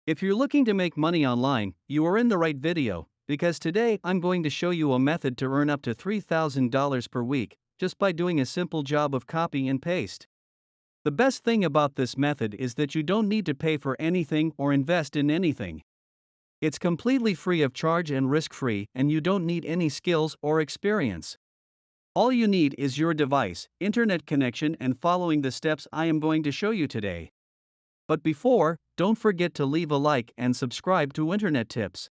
If you're looking to make money online, you are in the right video, because today I'm going to show you a method to earn up to $3,000 per week just by doing a simple job of copy and paste. The best thing about this method is that you don't need to pay for anything or invest in anything. It's completely free of charge and risk-free, and you don't need any skills or experience. All you need is your device, internet connection, and following the steps I am going to show you today. But before, don't forget to leave a like and subscribe to Internet Tips.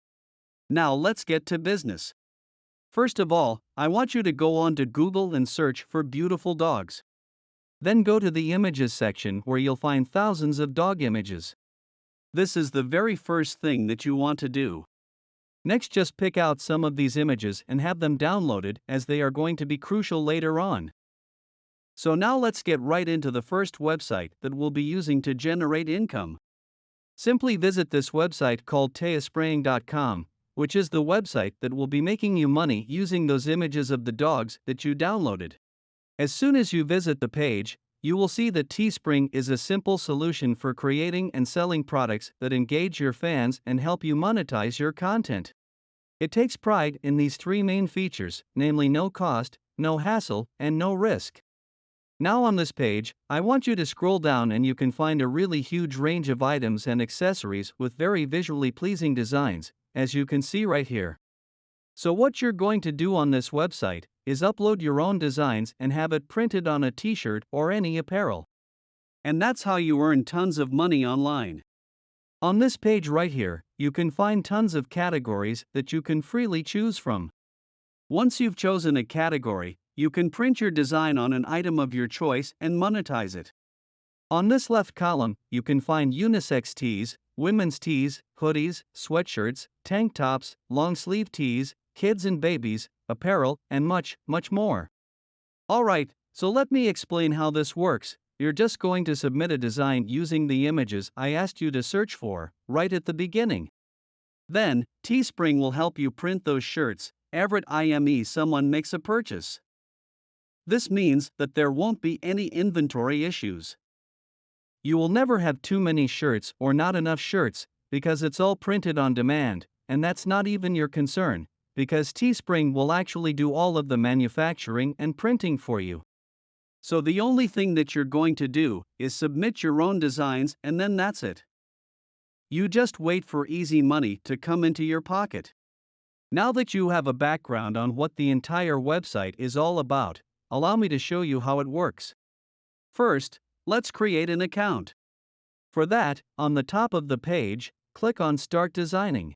Now let's get to business. First of all, I want you to go on to Google and search for beautiful dogs. Then go to the images section where you'll find thousands of dog images. This is the very first thing that you want to do. Next, just pick out some of these images and have them downloaded, as they are going to be crucial later on. So now let's get right into the first website that we'll be using to generate income. Simply visit this website called Teespring.com, which is the website that will be making you money using those images of the dogs that you downloaded. As soon as you visit the page, you will see that Teespring is a simple solution for creating and selling products that engage your fans and help you monetize your content. It takes pride in these three main features, namely no cost, no hassle, and no risk. Now on this page, I want you to scroll down and you can find a really huge range of items and accessories with very visually pleasing designs, as you can see right here. So what you're going to do on this website is upload your own designs and have it printed on a t-shirt or any apparel. And that's how you earn tons of money online. On this page right here, you can find tons of categories that you can freely choose from. Once you've chosen a category, you can print your design on an item of your choice and monetize it. On this left column, you can find unisex tees, women's tees, hoodies, sweatshirts, tank tops, long sleeve tees, kids and babies, apparel, and much, much more. Alright, so let me explain how this works. You're just going to submit a design using the images I asked you to search for, right at the beginning. Then, Teespring will help you print those shirts every time someone makes a purchase. This means that there won't be any inventory issues. You will never have too many shirts or not enough shirts, because it's all printed on demand, and that's not even your concern, because Teespring will actually do all of the manufacturing and printing for you. So the only thing that you're going to do is submit your own designs, and then that's it. You just wait for easy money to come into your pocket. Now that you have a background on what the entire website is all about, allow me to show you how it works. First, let's create an account. For that, on the top of the page, click on Start Designing.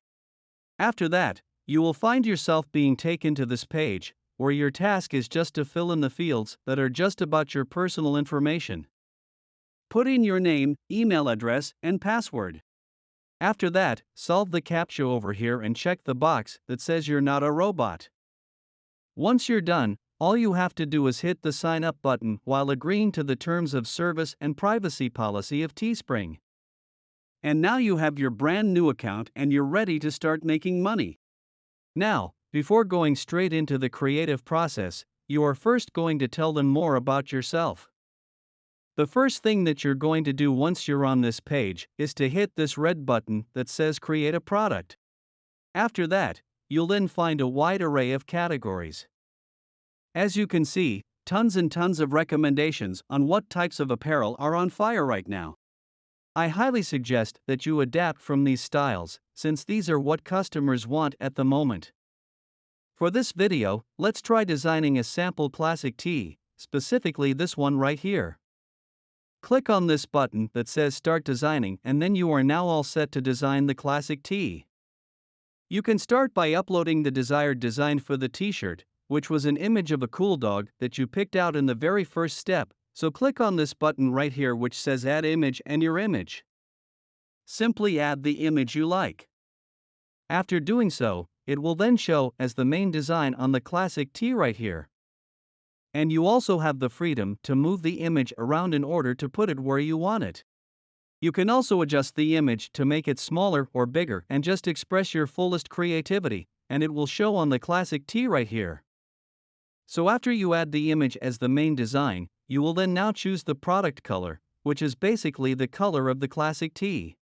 After that, you will find yourself being taken to this page, where your task is just to fill in the fields that are just about your personal information. Put in your name, email address, and password. After that, solve the CAPTCHA over here and check the box that says you're not a robot. Once you're done, all you have to do is hit the Sign Up button while agreeing to the terms of service and privacy policy of Teespring. And now you have your brand new account and you're ready to start making money. Now, before going straight into the creative process, you are first going to tell them more about yourself. The first thing that you're going to do once you're on this page is to hit this red button that says Create a Product. After that, you'll then find a wide array of categories. As you can see, tons and tons of recommendations on what types of apparel are on fire right now. I highly suggest that you adapt from these styles, since these are what customers want at the moment. For this video, let's try designing a sample classic tee, specifically this one right here. Click on this button that says Start Designing, and then you are now all set to design the classic tee. You can start by uploading the desired design for the t-shirt, which was an image of a cool dog that you picked out in the very first step, so click on this button right here which says Add Image and your image. Simply add the image you like. After doing so, it will then show as the main design on the classic tee right here. And you also have the freedom to move the image around in order to put it where you want it. You can also adjust the image to make it smaller or bigger and just express your fullest creativity, and it will show on the classic tee right here. So after you add the image as the main design, you will then now choose the product color, which is basically the color of the classic tee.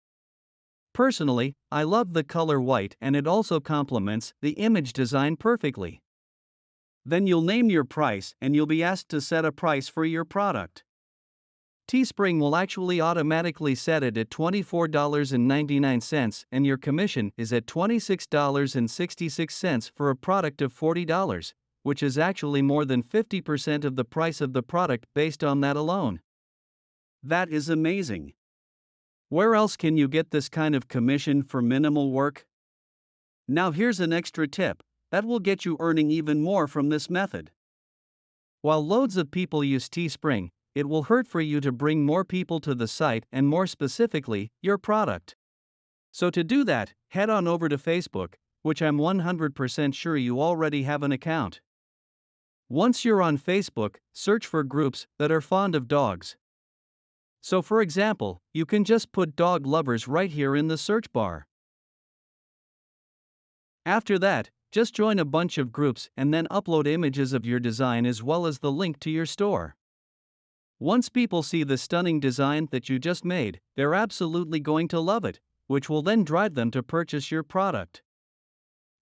Personally, I love the color white and it also complements the image design perfectly. Then you'll name your price and you'll be asked to set a price for your product. Teespring will actually automatically set it at $24.99 and your commission is at $26.66 for a product of $40, which is actually more than 50% of the price of the product based on that alone. That is amazing. Where else can you get this kind of commission for minimal work? Now here's an extra tip that will get you earning even more from this method. While loads of people use Teespring, it will hurt for you to bring more people to the site and more specifically, your product. So to do that, head on over to Facebook, which I'm 100% sure you already have an account. Once you're on Facebook, search for groups that are fond of dogs. So for example, you can just put dog lovers right here in the search bar. After that, just join a bunch of groups and then upload images of your design as well as the link to your store. Once people see the stunning design that you just made, they're absolutely going to love it, which will then drive them to purchase your product.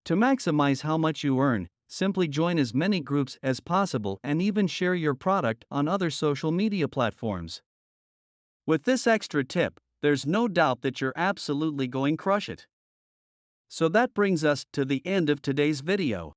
To maximize how much you earn, simply join as many groups as possible and even share your product on other social media platforms. With this extra tip, there's no doubt that you're absolutely going to crush it. So that brings us to the end of today's video.